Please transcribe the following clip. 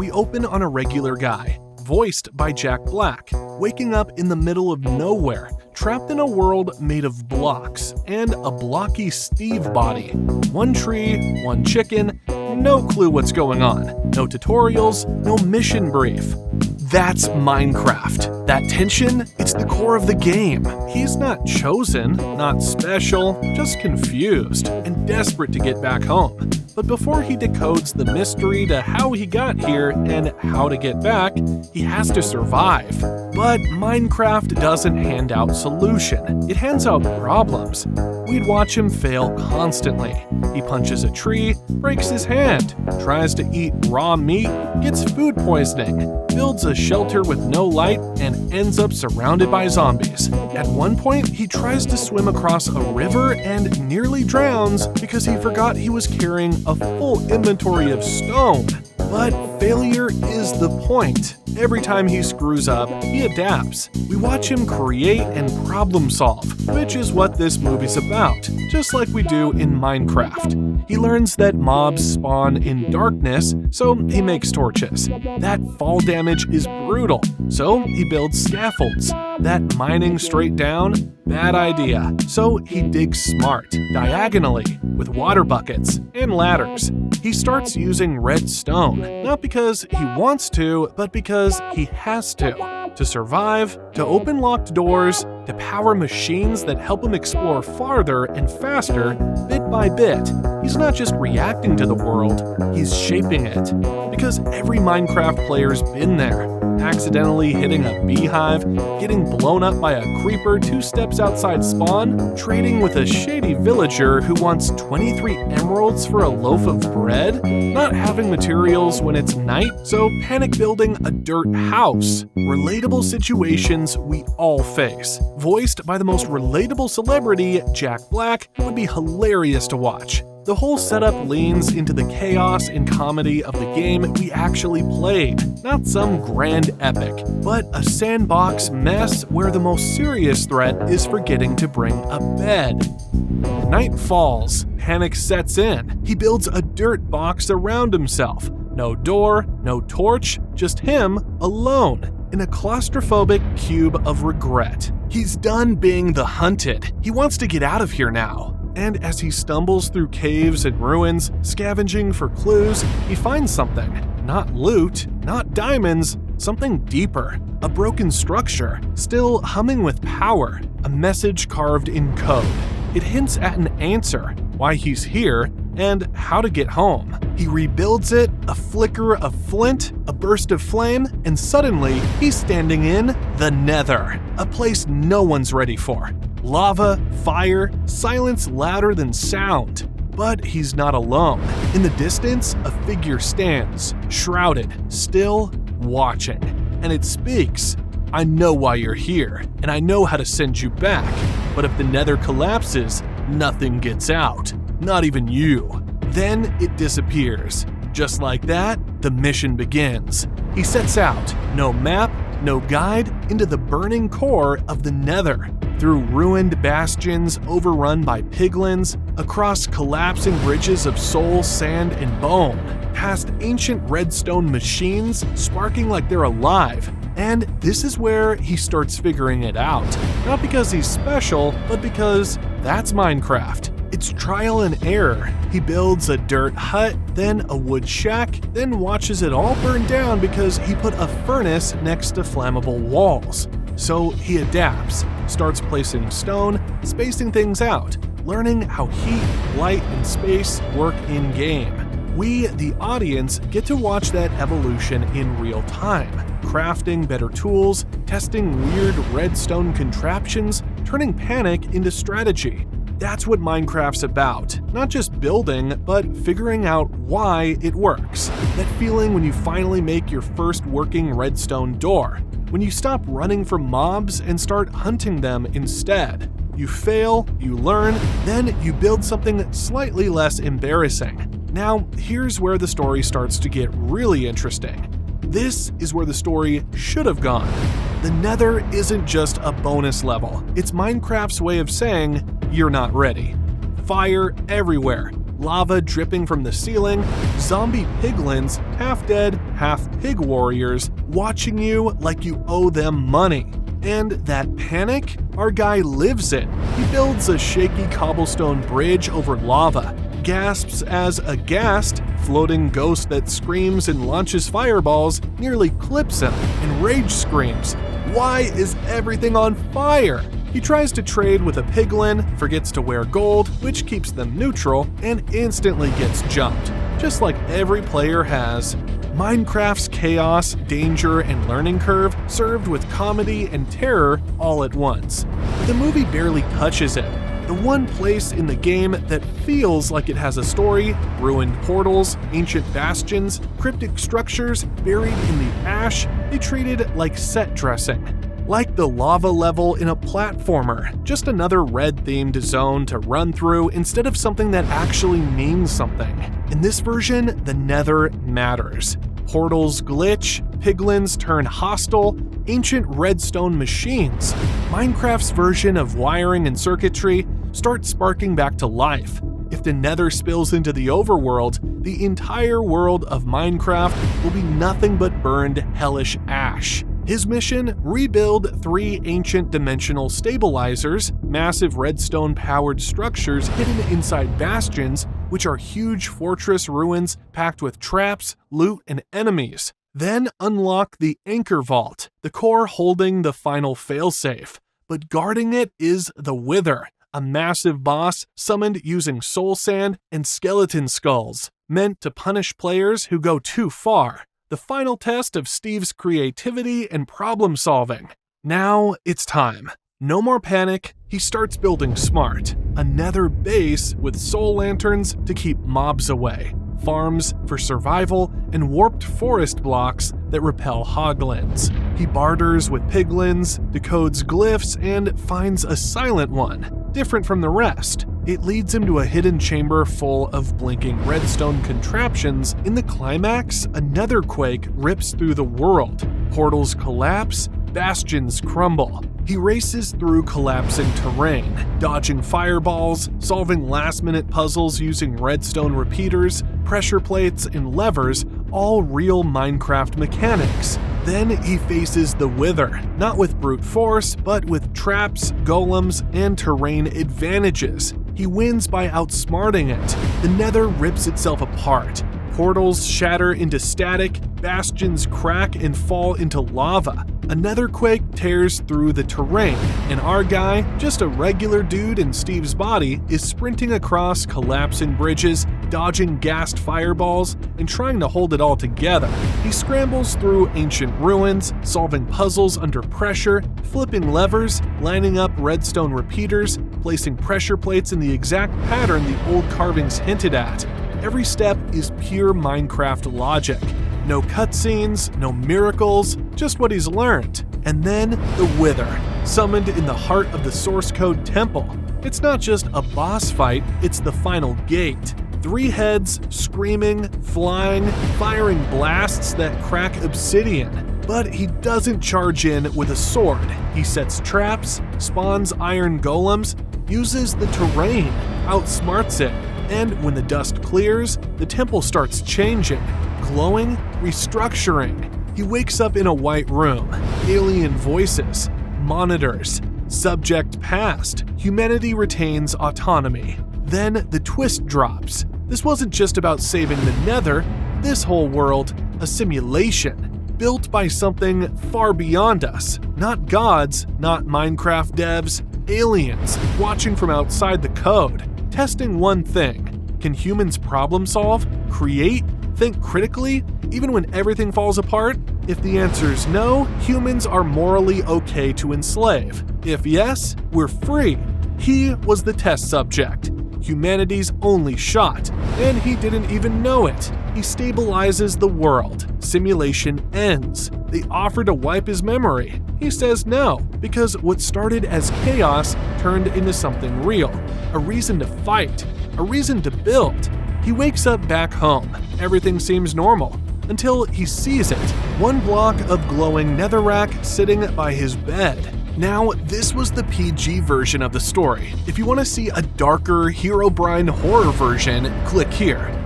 we open on a regular guy, voiced by Jack Black, waking up in the middle of nowhere, trapped in a world made of blocks and a blocky Steve body. One tree, one chicken, no clue what's going on. No tutorials, no mission brief. That's Minecraft. That tension, it's the core of the game. He's not chosen, not special, just confused and desperate to get back home. But before he decodes the mystery to how he got here and how to get back, he has to survive. But Minecraft doesn't hand out solution. It hands out problems. We'd watch him fail constantly. He punches a tree, breaks his hand, tries to eat raw meat, gets food poisoning, builds a shelter with no light, and ends up surrounded by zombies. At one point, he tries to swim across a river and nearly drowns because he forgot he was carrying a full inventory of stone. But failure is the point. Every time he screws up, he adapts. We watch him create and problem solve, which is what this movie's about, just like we do in Minecraft. He learns that mobs spawn in darkness, so he makes torches. That fall damage is brutal, so he builds scaffolds. That mining straight down, bad idea. So he digs smart, diagonally, with water buckets and ladders. He starts using redstone, not because he wants to, but because he has to survive, to open locked doors, to power machines that help him explore farther and faster, bit by bit. He's not just reacting to the world, he's shaping it. Because every Minecraft player's been there. Accidentally hitting a beehive, getting blown up by a creeper 2 steps outside spawn, trading with a shady villager who wants 23 emeralds for a loaf of bread, not having materials when it's night, so panic building a dirt house. Relatable situations we all face. Voiced by the most relatable celebrity, Jack Black, would be hilarious to watch. The whole setup leans into the chaos and comedy of the game we actually played. Not some grand epic, but a sandbox mess where the most serious threat is forgetting to bring a bed. Night falls, panic sets in. He builds a dirt box around himself. No door, no torch, just him alone in a claustrophobic cube of regret. He's done being the hunted. He wants to get out of here now. And as he stumbles through caves and ruins, scavenging for clues, he finds something. Not loot, not diamonds, something deeper. A broken structure, still humming with power. A message carved in code. It hints at an answer, why he's here, and how to get home. He rebuilds it, a flicker of flint, a burst of flame, and suddenly he's standing in the Nether, a place no one's ready for. Lava, fire, silence louder than sound. But he's not alone. In the distance, a figure stands, shrouded, still, watching. And it speaks. I know why you're here, and I know how to send you back. But if the Nether collapses, nothing gets out. Not even you. Then it disappears. Just like that, the mission begins. He sets out, no map, no guide, into the burning core of the Nether. Through ruined bastions overrun by piglins, across collapsing bridges of soul, sand, and bone, past ancient redstone machines sparking like they're alive. And this is where he starts figuring it out. Not because he's special, but because that's Minecraft. It's trial and error. He builds a dirt hut, then a wood shack, then watches it all burn down because he put a furnace next to flammable walls. So he adapts, starts placing stone, spacing things out, learning how heat, light, and space work in-game. We, the audience, get to watch that evolution in real time, crafting better tools, testing weird redstone contraptions, turning panic into strategy. That's what Minecraft's about. Not just building, but figuring out why it works. That feeling when you finally make your first working redstone door. When you stop running from mobs and start hunting them instead. You fail, you learn, then you build something slightly less embarrassing. Now, here's where the story starts to get really interesting. This is where the story should have gone. The Nether isn't just a bonus level. It's Minecraft's way of saying, you're not ready. Fire everywhere. lava dripping from the ceiling, zombie piglins, half-dead, half-pig warriors, watching you like you owe them money. And that panic? Our guy lives it. He builds a shaky cobblestone bridge over lava, gasps as a ghast, floating ghost that screams and launches fireballs, nearly clips him, and rage screams, "Why is everything on fire?" He tries to trade with a piglin, forgets to wear gold, which keeps them neutral, and instantly gets jumped, just like every player has. Minecraft's chaos, danger, and learning curve served with comedy and terror all at once. The movie barely touches it. The one place in the game that feels like it has a story, ruined portals, ancient bastions, cryptic structures buried in the ash, they treated like set dressing. Like the lava level in a platformer, just another red-themed zone to run through instead of something that actually means something. In this version, the Nether matters. Portals glitch, piglins turn hostile, ancient redstone machines. Minecraft's version of wiring and circuitry start sparking back to life. If the Nether spills into the overworld, the entire world of Minecraft will be nothing but burned hellish ash. His mission? Rebuild 3 ancient dimensional stabilizers, massive redstone-powered structures hidden inside bastions, which are huge fortress ruins packed with traps, loot, and enemies. Then unlock the Anchor Vault, the core holding the final failsafe. But guarding it is the Wither, a massive boss summoned using soul sand and skeleton skulls, meant to punish players who go too far. The final test of Steve's creativity and problem solving. Now it's time. No more panic, he starts building smart. A Nether base with soul lanterns to keep mobs away, farms for survival, and warped forest blocks that repel hoglins. He barters with piglins, decodes glyphs, and finds a silent one, different from the rest. It leads him to a hidden chamber full of blinking redstone contraptions. In the climax, a netherquake rips through the world. Portals collapse, bastions crumble. He races through collapsing terrain, dodging fireballs, solving last-minute puzzles using redstone repeaters, pressure plates, and levers, all real Minecraft mechanics. Then he faces the Wither, not with brute force, but with traps, golems, and terrain advantages. He wins by outsmarting it. The Nether rips itself apart. Portals shatter into static, bastions crack and fall into lava. A netherquake tears through the terrain, and our guy, just a regular dude in Steve's body, is sprinting across collapsing bridges, dodging gassed fireballs, and trying to hold it all together. He scrambles through ancient ruins, solving puzzles under pressure, flipping levers, lining up redstone repeaters, placing pressure plates in the exact pattern the old carvings hinted at. Every step is pure Minecraft logic. No cutscenes, no miracles, just what he's learned. And then the Wither, summoned in the heart of the source code temple. It's not just a boss fight, it's the final gate. 3 heads, screaming, flying, firing blasts that crack obsidian. But he doesn't charge in with a sword. He sets traps, spawns iron golems, uses the terrain, outsmarts it. And when the dust clears, the temple starts changing, glowing, restructuring. He wakes up in a white room, alien voices, monitors, subject passed. Humanity retains autonomy. Then the twist drops. This wasn't just about saving the Nether, this whole world, a simulation, built by something far beyond us. Not gods, not Minecraft devs, aliens, watching from outside the code. Testing one thing. Can humans problem solve, create, think critically, even when everything falls apart? If the answer is no, humans are morally okay to enslave. If yes, we're free. He was the test subject, humanity's only shot, and he didn't even know it. He stabilizes the world. Simulation ends. They offer to wipe his memory. He says no, because what started as chaos turned into something real. A reason to fight. A reason to build. He wakes up back home. Everything seems normal. Until he sees it. One block of glowing netherrack sitting by his bed. Now, this was the PG version of the story. If you want to see a darker Herobrine horror version, click here.